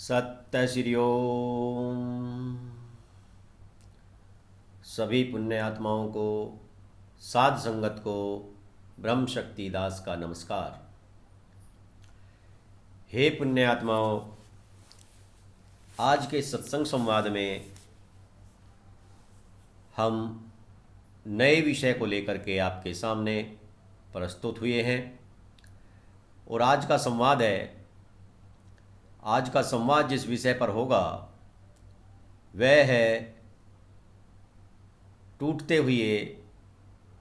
सत्य श्री ओम। सभी पुण्य आत्माओं को, साध संगत को ब्रह्म शक्ति दास का नमस्कार। हे पुण्य आत्माओं, आज के सत्संग संवाद में हम नए विषय को लेकर के आपके सामने प्रस्तुत हुए हैं और आज का संवाद जिस विषय पर होगा वह है टूटते हुए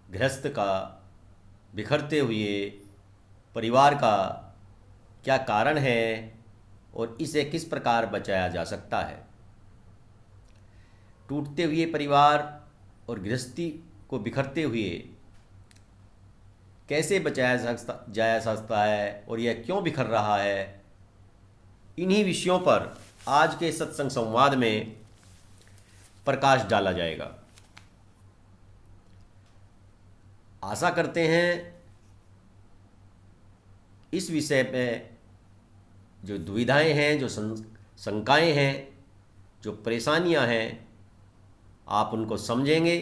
गृहस्थ का, बिखरते हुए परिवार का क्या कारण है और इसे किस प्रकार बचाया जा सकता है। टूटते हुए परिवार और गृहस्थी को बिखरते हुए कैसे बचाया जा सकता है और यह क्यों बिखर रहा है, इन्हीं विषयों पर आज के सत्संग संवाद में प्रकाश डाला जाएगा। आशा करते हैं इस विषय में जो दुविधाएं हैं, जो शंकाएं हैं, जो परेशानियां हैं, आप उनको समझेंगे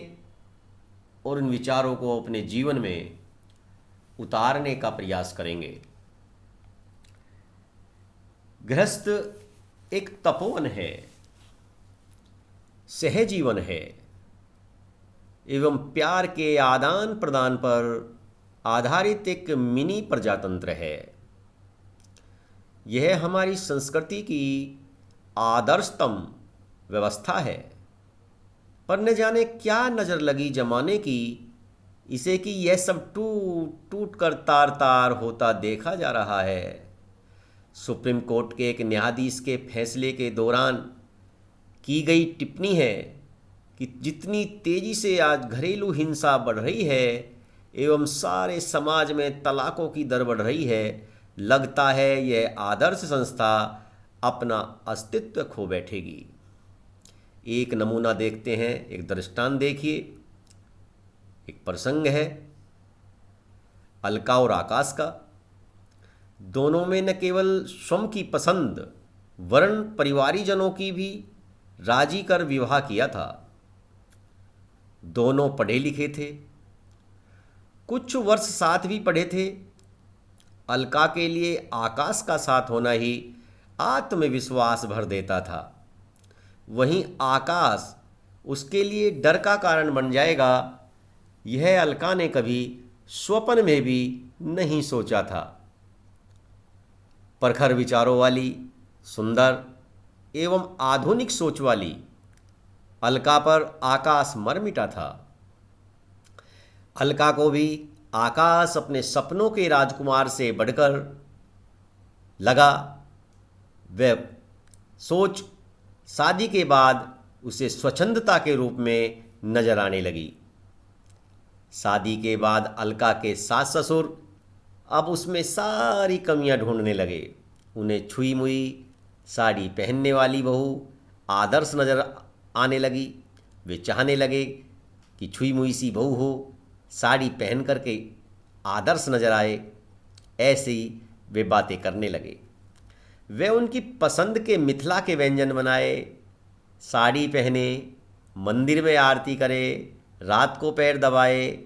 और उन विचारों को अपने जीवन में उतारने का प्रयास करेंगे। गृहस्थ एक तपोवन है, सहजीवन है एवं प्यार के आदान प्रदान पर आधारित एक मिनी प्रजातंत्र है। यह हमारी संस्कृति की आदर्शतम व्यवस्था है, पर न जाने क्या नज़र लगी जमाने की इसे कि यह सब टूट टूट कर तार तार होता देखा जा रहा है। सुप्रीम कोर्ट के एक न्यायाधीश के फैसले के दौरान की गई टिप्पणी है कि जितनी तेज़ी से आज घरेलू हिंसा बढ़ रही है एवं सारे समाज में तलाकों की दर बढ़ रही है, लगता है यह आदर्श संस्था अपना अस्तित्व खो बैठेगी। एक नमूना देखते हैं, एक दृष्टांत देखिए। एक प्रसंग है अलका और आकाश का। दोनों में न केवल स्वयं की पसंद वर्ण परिवारीजनों की भी राजी कर विवाह किया था। दोनों पढ़े लिखे थे, कुछ वर्ष साथ भी पढ़े थे। अलका के लिए आकाश का साथ होना ही आत्मविश्वास भर देता था, वहीं आकाश उसके लिए डर का कारण बन जाएगा, यह अलका ने कभी स्वप्न में भी नहीं सोचा था। प्रखर विचारों वाली, सुंदर एवं आधुनिक सोच वाली अलका पर आकाश मर मिटा था। अलका को भी आकाश अपने सपनों के राजकुमार से बढ़कर लगा। वह सोच शादी के बाद उसे स्वच्छंदता के रूप में नजर आने लगी। शादी के बाद अलका के सास ससुर अब उसमें सारी कमियां ढूंढने लगे। उन्हें छुई मुई साड़ी पहनने वाली बहू आदर्श नज़र आने लगी। वे चाहने लगे कि छुई मुई सी बहू हो, साड़ी पहन करके आदर्श नज़र आए। ऐसे ही वे बातें करने लगे। वे उनकी पसंद के मिथिला के व्यंजन बनाए, साड़ी पहने, मंदिर में आरती करे, रात को पैर दबाए।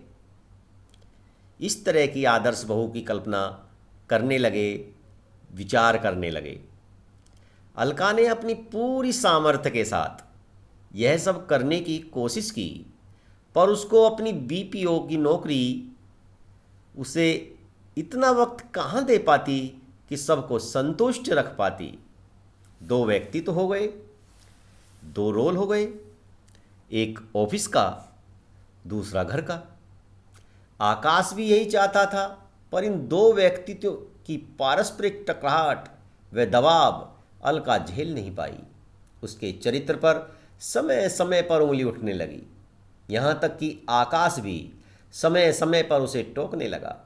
इस तरह की आदर्श बहू की कल्पना करने लगे, विचार करने लगे। अलका ने अपनी पूरी सामर्थ्य के साथ यह सब करने की कोशिश की, पर उसको अपनी बीपीओ की नौकरी उसे इतना वक्त कहाँ दे पाती कि सबको संतुष्ट रख पाती। दो व्यक्ति तो हो गए, दो रोल हो गए, एक ऑफिस का, दूसरा घर का। आकाश भी यही चाहता था, पर इन दो व्यक्तित्व की पारस्परिक टकराहट व दबाव अलका झेल नहीं पाई। उसके चरित्र पर समय समय पर उंगली उठने लगी, यहाँ तक कि आकाश भी समय समय पर उसे टोकने लगा।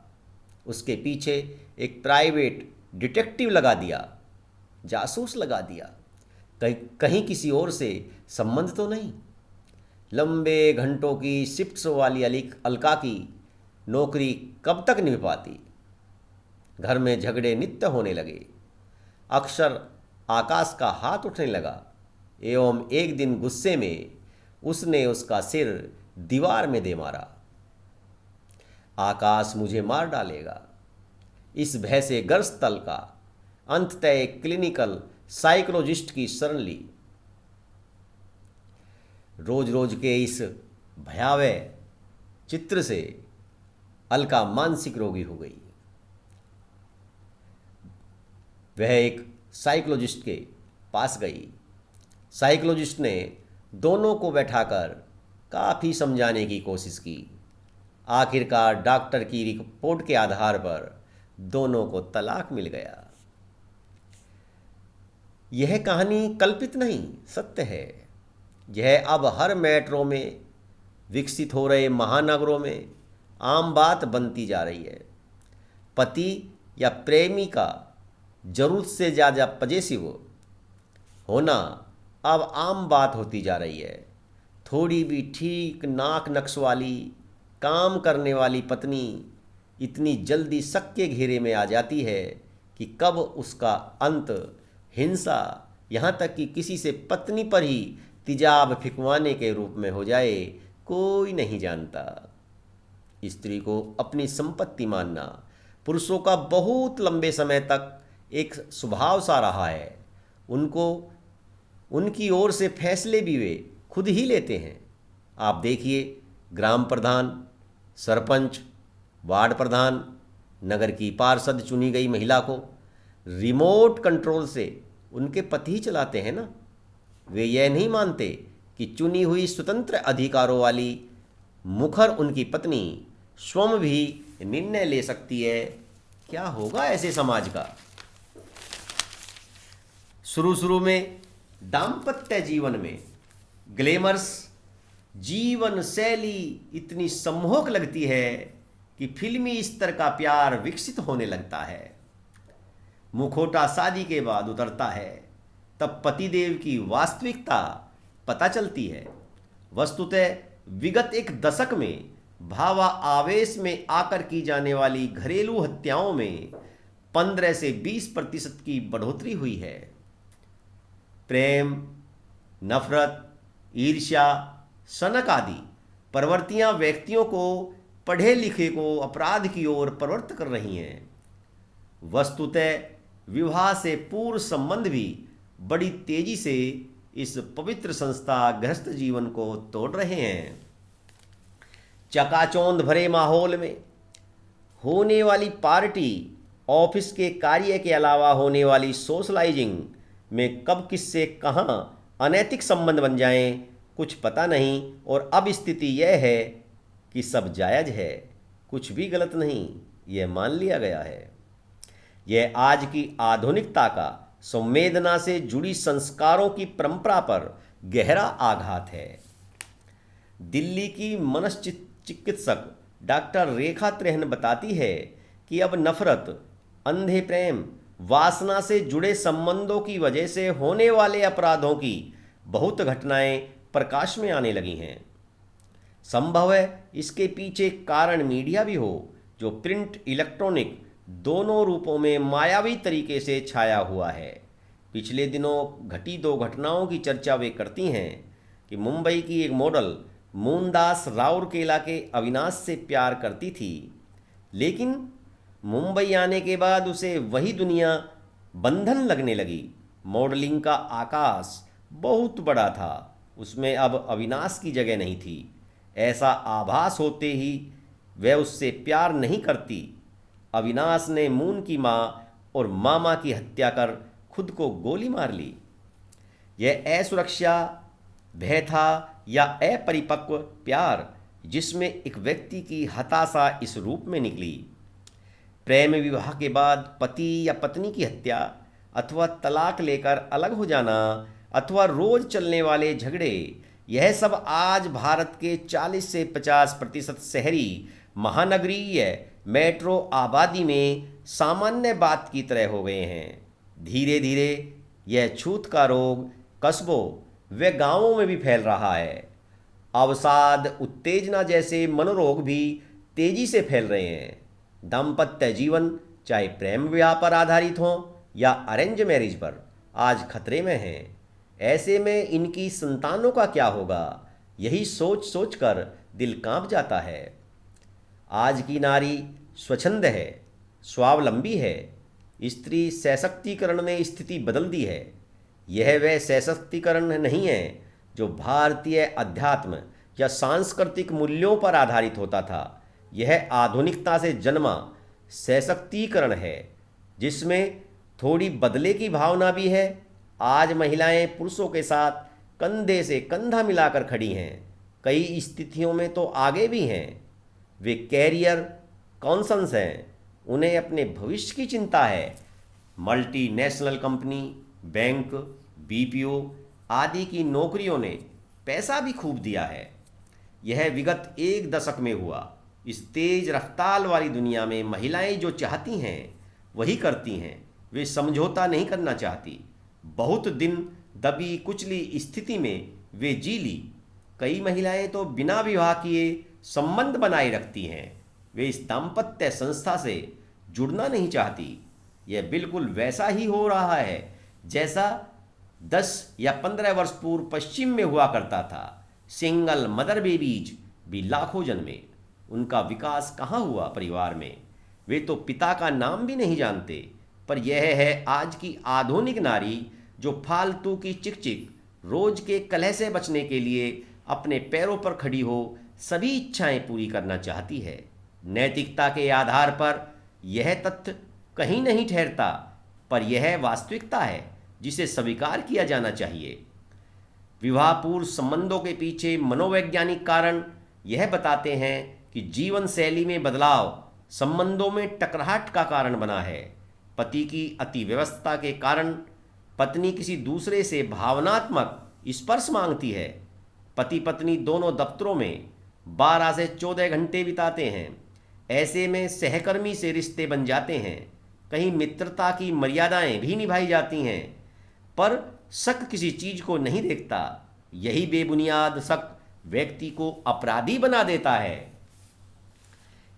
उसके पीछे एक प्राइवेट डिटेक्टिव लगा दिया, जासूस लगा दिया, कहीं किसी और से संबंध तो नहीं। लंबे घंटों की शिफ्ट्स वाली अलका की नौकरी कब तक निभ पाती। घर में झगड़े नित्य होने लगे। अक्सर आकाश का हाथ उठने लगा एवं एक दिन गुस्से में उसने उसका सिर दीवार में दे मारा। आकाश मुझे मार डालेगा, इस भय से ग्रस्त तलका अंततः एक क्लिनिकल साइकोलॉजिस्ट की शरण ली। रोज रोज के इस भयावह चित्र से अलका मानसिक रोगी हो गई। वह एक साइकोलॉजिस्ट के पास गई। साइकोलॉजिस्ट ने दोनों को बैठाकर काफ़ी समझाने की कोशिश की। आखिरकार डॉक्टर की रिपोर्ट के आधार पर दोनों को तलाक मिल गया। यह कहानी कल्पित नहीं, सत्य है। यह अब हर मेट्रो में, विकसित हो रहे महानगरों में आम बात बनती जा रही है। पति या प्रेमी का जरूरत से ज़्यादा पजेसिव होना अब आम बात होती जा रही है। थोड़ी भी ठीक नाक नक्श वाली काम करने वाली पत्नी इतनी जल्दी शक के घेरे में आ जाती है कि कब उसका अंत हिंसा, यहाँ तक कि किसी से पत्नी पर ही तेजाब फिकवाने के रूप में हो जाए, कोई नहीं जानता। स्त्री को अपनी संपत्ति मानना पुरुषों का बहुत लंबे समय तक एक स्वभाव सा रहा है। उनकी ओर से फैसले भी वे खुद ही लेते हैं। आप देखिए, ग्राम प्रधान, सरपंच, वार्ड प्रधान, नगर की पार्षद चुनी गई महिला को रिमोट कंट्रोल से उनके पति ही चलाते हैं ना। वे यह नहीं मानते कि चुनी हुई स्वतंत्र अधिकारों वाली मुखर उनकी पत्नी स्वयं भी निर्णय ले सकती है। क्या होगा ऐसे समाज का? शुरू में दाम्पत्य जीवन में ग्लैमरस जीवन शैली इतनी सम्मोहक लगती है कि फिल्मी स्तर का प्यार विकसित होने लगता है। मुखौटा शादी के बाद उतरता है, तब पतिदेव की वास्तविकता पता चलती है। वस्तुतः विगत एक दशक में भावा आवेश में आकर की जाने वाली घरेलू हत्याओं में 15 से 20% की बढ़ोतरी हुई है। प्रेम, नफरत, ईर्ष्या, सनक आदि प्रवृत्तियां व्यक्तियों को, पढ़े लिखे को अपराध की ओर प्रवृत्त कर रही हैं। वस्तुतः विवाह से पूर्व संबंध भी बड़ी तेजी से इस पवित्र संस्था गृहस्थ जीवन को तोड़ रहे हैं। चकाचौंध भरे माहौल में होने वाली पार्टी, ऑफिस के कार्य के अलावा होने वाली सोशलाइजिंग में कब किससे कहाँ अनैतिक संबंध बन जाएं, कुछ पता नहीं। और अब स्थिति यह है कि सब जायज़ है, कुछ भी गलत नहीं, यह मान लिया गया है। यह आज की आधुनिकता का संवेदना से जुड़ी संस्कारों की परंपरा पर गहरा आघात है। दिल्ली की मनश्चिकित्सक डॉक्टर रेखा त्रेहन बताती है कि अब नफरत, अंधे प्रेम, वासना से जुड़े संबंधों की वजह से होने वाले अपराधों की बहुत घटनाएं प्रकाश में आने लगी हैं। संभव है इसके पीछे कारण मीडिया भी हो, जो प्रिंट इलेक्ट्रॉनिक दोनों रूपों में मायावी तरीके से छाया हुआ है। पिछले दिनों घटी 2 घटनाओं की चर्चा वे करती हैं कि मुंबई की एक मॉडल मूनदास राउरकेला के अविनाश से प्यार करती थी, लेकिन मुंबई आने के बाद उसे वही दुनिया बंधन लगने लगी। मॉडलिंग का आकाश बहुत बड़ा था, उसमें अब अविनाश की जगह नहीं थी। ऐसा आभास होते ही वह उससे प्यार नहीं करती। अविनाश ने मून की माँ और मामा की हत्या कर खुद को गोली मार ली। यह असुरक्षा, भय था या अपरिपक्व प्यार, जिसमें एक व्यक्ति की हताशा इस रूप में निकली। प्रेम विवाह के बाद पति या पत्नी की हत्या अथवा तलाक लेकर अलग हो जाना अथवा रोज चलने वाले झगड़े, यह सब आज भारत के 40 से 50% शहरी महानगरीय मेट्रो आबादी में सामान्य बात की तरह हो गए हैं। धीरे धीरे यह छूत का रोग कस्बों व गांवों में भी फैल रहा है। अवसाद, उत्तेजना जैसे मनोरोग भी तेजी से फैल रहे हैं। दाम्पत्य जीवन चाहे प्रेम विवाह पर आधारित हो या अरेंज मैरिज पर, आज खतरे में हैं। ऐसे में इनकी संतानों का क्या होगा, यही सोच सोच कर दिल कांप जाता है। आज की नारी स्वच्छंद है, स्वावलंबी है। स्त्री सशक्तिकरण ने स्थिति बदल दी है। यह वह सशक्तिकरण नहीं है जो भारतीय अध्यात्म या सांस्कृतिक मूल्यों पर आधारित होता था। यह आधुनिकता से जन्मा सशक्तिकरण है जिसमें थोड़ी बदले की भावना भी है। आज महिलाएं पुरुषों के साथ कंधे से कंधा मिलाकर खड़ी हैं, कई स्थितियों में तो आगे भी हैं। वे कैरियर कॉन्शस हैं, उन्हें अपने भविष्य की चिंता है। मल्टीनेशनल कंपनी, बैंक, बीपीओ आदि की नौकरियों ने पैसा भी खूब दिया है। यह विगत एक दशक में हुआ। इस तेज रफ्तार वाली दुनिया में महिलाएं जो चाहती हैं वही करती हैं। वे समझौता नहीं करना चाहती। बहुत दिन दबी कुचली स्थिति में वे जी ली। कई महिलाएं तो बिना विवाह किए संबंध बनाए रखती हैं। वे इस दाम्पत्य संस्था से जुड़ना नहीं चाहती। यह बिल्कुल वैसा ही हो रहा है जैसा 10 या 15 वर्ष पूर्व पश्चिम में हुआ करता था। सिंगल मदर बेबीज भी लाखों जन्मे। उनका विकास कहाँ हुआ परिवार में? वे तो पिता का नाम भी नहीं जानते। पर यह है आज की आधुनिक नारी जो फालतू की चिकचिक, रोज के कलह से बचने के लिए अपने पैरों पर खड़ी हो सभी इच्छाएं पूरी करना चाहती है। नैतिकता के आधार पर यह तथ्य कहीं नहीं ठहरता, पर यह वास्तविकता है जिसे स्वीकार किया जाना चाहिए। विवाह पूर्व संबंधों के पीछे मनोवैज्ञानिक कारण यह बताते हैं कि जीवन शैली में बदलाव संबंधों में टकराहट का कारण बना है। पति की अति व्यवस्था के कारण पत्नी किसी दूसरे से भावनात्मक स्पर्श मांगती है। पति पत्नी दोनों दफ्तरों में 12 से 14 घंटे बिताते हैं। ऐसे में सहकर्मी से रिश्ते बन जाते हैं। कहीं मित्रता की मर्यादाएं भी निभाई जाती हैं, पर शक किसी चीज को नहीं देखता। यही बेबुनियाद शक व्यक्ति को अपराधी बना देता है।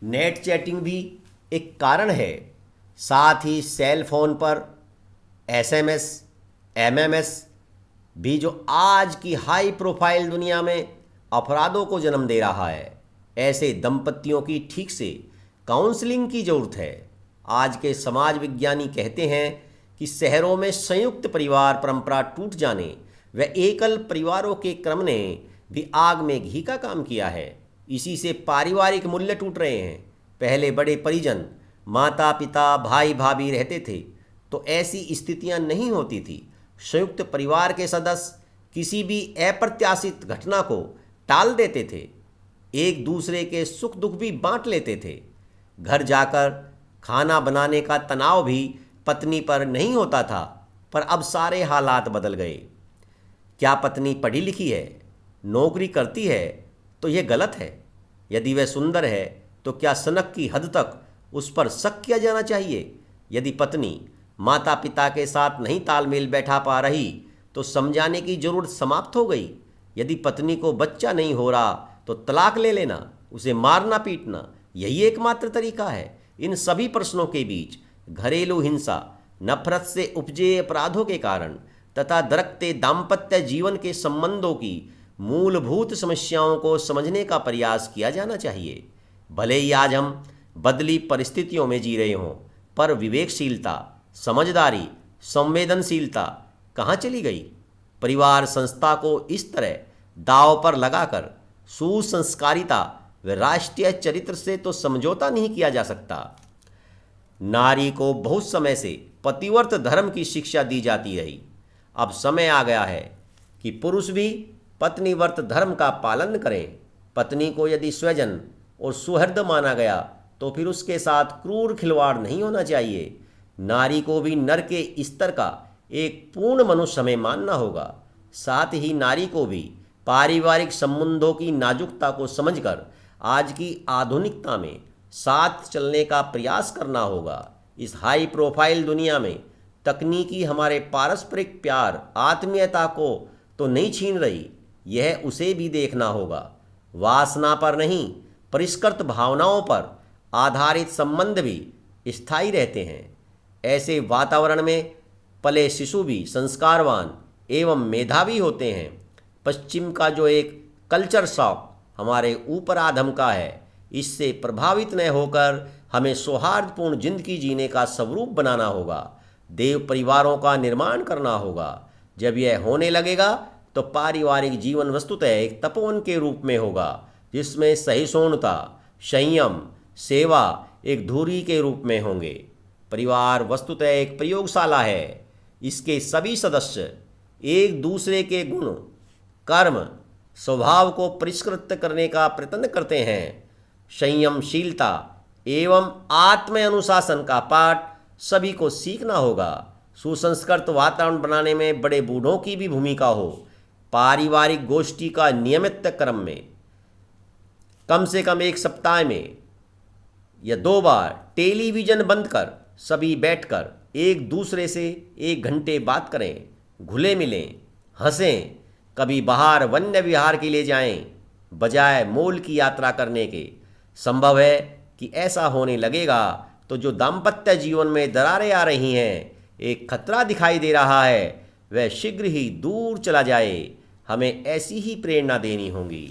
नेट चैटिंग भी एक कारण है। साथ ही सेल फोन पर एसएमएस, एमएमएस भी जो आज की हाई प्रोफाइल दुनिया में अपराधों को जन्म दे रहा है। ऐसे दंपतियों की ठीक से काउंसलिंग की जरूरत है। आज के समाज विज्ञानी कहते हैं कि शहरों में संयुक्त परिवार परंपरा टूट जाने व एकल परिवारों के क्रम ने भी आग में घी का काम किया है। इसी से पारिवारिक मूल्य टूट रहे हैं। पहले बड़े परिजन, माता पिता, भाई भाभी रहते थे तो ऐसी स्थितियां नहीं होती थी। संयुक्त परिवार के सदस्य किसी भी अप्रत्याशित घटना को टाल देते थे, एक दूसरे के सुख दुख भी बांट लेते थे। घर जाकर खाना बनाने का तनाव भी पत्नी पर नहीं होता था, पर अब सारे हालात बदल गए। क्या पत्नी पढ़ी लिखी है, नौकरी करती है तो यह गलत है? यदि वह सुंदर है तो क्या सनक की हद तक उस पर शक किया जाना चाहिए? यदि पत्नी माता पिता के साथ नहीं तालमेल बैठा पा रही तो समझाने की जरूरत समाप्त हो गई। यदि पत्नी को बच्चा नहीं हो रहा तो तलाक ले लेना, उसे मारना पीटना, यही एकमात्र तरीका है। इन सभी प्रश्नों के बीच घरेलू हिंसा, नफरत से उपजे अपराधों के कारण तथा दरकते दाम्पत्य जीवन के संबंधों की मूलभूत समस्याओं को समझने का प्रयास किया जाना चाहिए। भले ही आज हम बदली परिस्थितियों में जी रहे हों, पर विवेकशीलता, समझदारी, संवेदनशीलता कहाँ चली गई? परिवार संस्था को इस तरह दांव पर लगाकर सुसंस्कारिता व राष्ट्रीय चरित्र से तो समझौता नहीं किया जा सकता। नारी को बहुत समय से पतिव्रत धर्म की शिक्षा दी जाती रही। अब समय आ गया है कि पुरुष भी पत्नीव्रत धर्म का पालन करें। पत्नी को यदि स्वजन और सुहृद माना गया तो फिर उसके साथ क्रूर खिलवाड़ नहीं होना चाहिए। नारी को भी नर के स्तर का एक पूर्ण मनुष्य हमें मानना होगा। साथ ही नारी को भी पारिवारिक संबंधों की नाजुकता को समझकर आज की आधुनिकता में साथ चलने का प्रयास करना होगा। इस हाई प्रोफाइल दुनिया में तकनीकी हमारे पारस्परिक प्यार, आत्मीयता को तो नहीं छीन रही, यह उसे भी देखना होगा। वासना पर नहीं, परिष्कृत भावनाओं पर आधारित संबंध भी स्थायी रहते हैं। ऐसे वातावरण में पले शिशु भी संस्कारवान एवं मेधावी होते हैं। पश्चिम का जो एक कल्चर शॉक हमारे ऊपर आधम का है, इससे प्रभावित न होकर हमें सौहार्दपूर्ण जिंदगी जीने का स्वरूप बनाना होगा, देव परिवारों का निर्माण करना होगा। जब यह होने लगेगा तो पारिवारिक जीवन वस्तुतः एक तपोवन के रूप में होगा, जिसमें सहिष्णुता, संयम, सेवा एक धुरी के रूप में होंगे। परिवार वस्तुतः एक प्रयोगशाला है। इसके सभी सदस्य एक दूसरे के गुण, कर्म, स्वभाव को परिष्कृत करने का प्रयत्न करते हैं। संयमशीलता एवं आत्म अनुशासन का पाठ सभी को सीखना होगा। सुसंस्कृत वातावरण बनाने में बड़े बूढ़ों की भी भूमिका हो। पारिवारिक गोष्ठी का नियमित क्रम में कम से कम एक सप्ताह में या 2 बार टेलीविज़न बंद कर सभी बैठकर एक दूसरे से 1 घंटे बात करें, घुले मिलें, हंसें, कभी बाहर वन्य विहार के लिए जाएं, बजाय मॉल की यात्रा करने के। संभव है कि ऐसा होने लगेगा तो जो दाम्पत्य जीवन में दरारें आ रही हैं, एक खतरा दिखाई दे रहा है, वह शीघ्र ही दूर चला जाए। हमें ऐसी ही प्रेरणा देनी होगी।